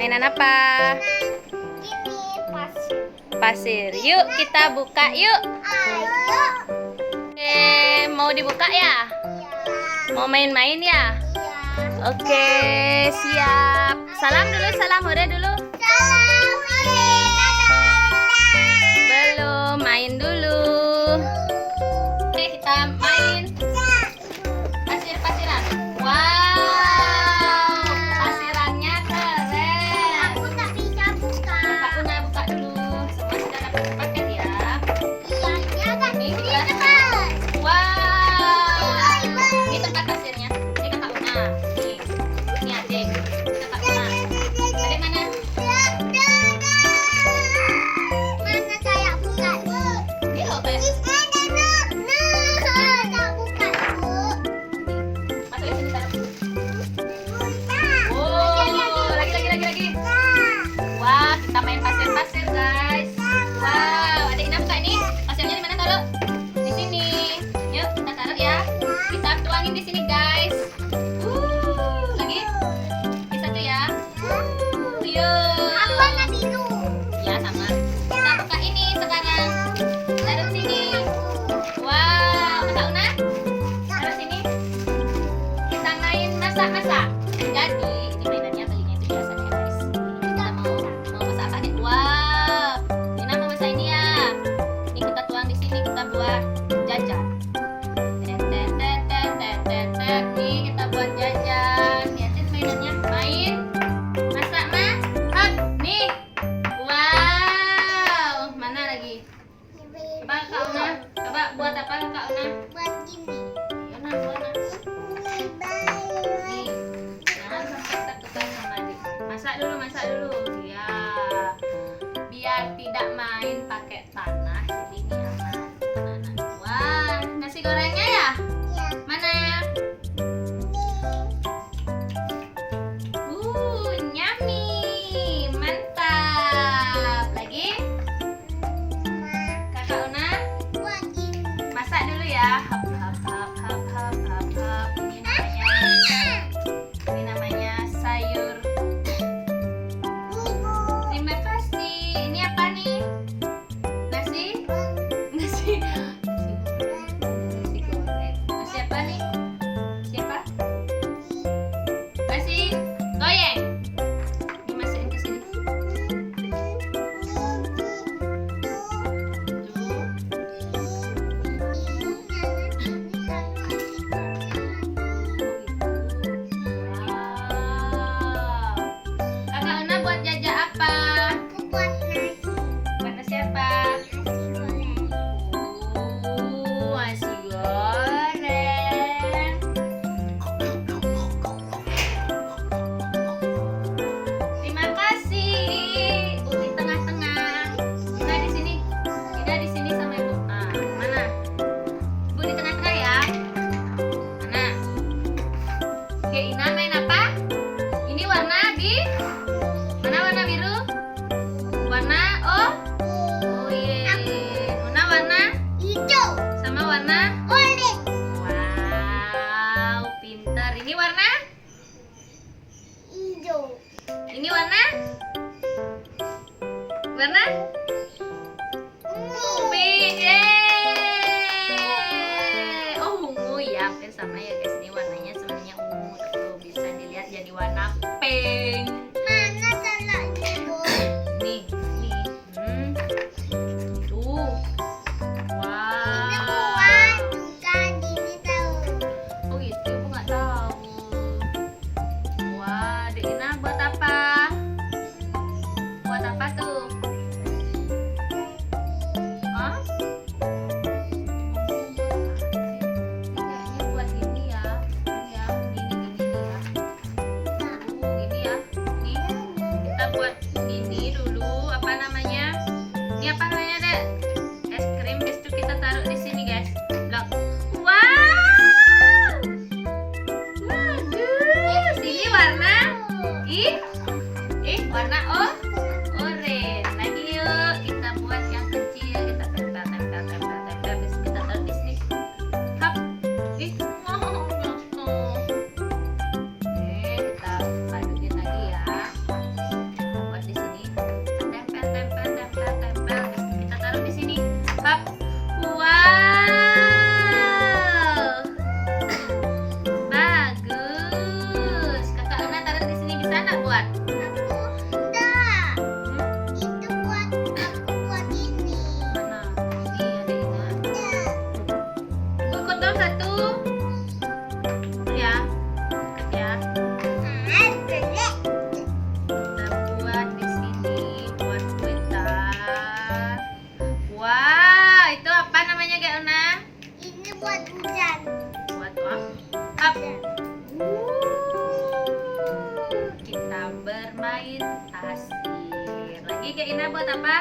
Mainan apa? Ini pasir. Pasir. Yuk kita buka yuk. Ayo. Mau dibuka ya? Ya. Mau main-main ya? Ya. Oke, siap. Salam dulu, salam hore dulu. Salam. Belum, main dulu. Oke, kita main pasir-pasiran. Wow, pasirannya keren. Aku tak bisa buka. Kak Una buka dulu. Semua sudah dapat paket ya. Iya, iya kan? Ini Ini kita- teman. Wow, ini tempat pasirnya. Ini kakak Una. Ini adik. Ini kakak Una. Adik mana? Mana saya buka, Bu? Ini loh kayak Tak buka, Bu. masuk di sini taruh. Buka. Oh, lagi. Wah, kita main pasir-pasir, guys. Wow, adik Ina buka ini. Pasirnya di mana taruh? Di sini. Yuk, kita taruh ya. Kita tuangin di sini, guys. Lagi. Di satu ya. Yuk. Apa tadi itu? Ya, sama. Kita buka ini sekarang. Taruh sini. Wow, Kakak Una. Taruh sini. Kita main masak-masak. Jadi, ini mainannya belinya itu biasanya, guys. Kita mau masak apa nih? Wow. Dina mau masak ini ya. Ini kita tuang di sini, kita buat jajan. Tet. Nih kita buat jajan. Lihatin mainannya. Main. Masak, masak. Nih. Wow. Mana lagi? Coba Kak Una. Coba buat apa Kak Una? Buat gini. Yana, buat Una. Nih, jangan sampai tertukar sama adik. Masak dulu. Ya, biar tidak main pakai tanah. Jadi ini aman. Anak-anak. Wah, nasi gorengnya ya? Ya. Mana? Nyami, mantap. Lagi, Kakak Una, Buat gini. masak dulu ya. Hap. Ini namanya sayur. Terima kasih. Ini apa nih? Nasi goreng. Nasi apa nih? Siapa? Nasi goyeng. Dimasukin ke sini. Wow. Kakak Una buat jajak apa? Buat nasi. Buat nasi apa? Nasi goreng. Nasi goreng. Terima kasih. Di tengah-tengah. Dina di sini. Dina di sini sama Ibu. Ah, mana? Ibu di tengah-tengah ya. Mana? Oke, Ina main apa? Ini warna mana warna biru? Warna oh iya. Una warna Hijau. sama warna. Orange. Wow, pinter. Ini warna? Hijau. Ini warna? Warna? Pink. Yeay. Oh, ungu ya. Hampir sama ya, guys. Ini warnanya sebenarnya ungu. Tuh, bisa dilihat jadi warna pink. Mana telurnya, Bu? Nih. Tuh. Ini Wow. kuat juga gini tahu. Oh gitu, aku nggak tahu. Wah, Dek Ina buat apa? Buat apa tuh? Hah? Kayaknya buat ini ya. Ini ya, gini ya. Pasir. Lagi Kak Ina buat apa?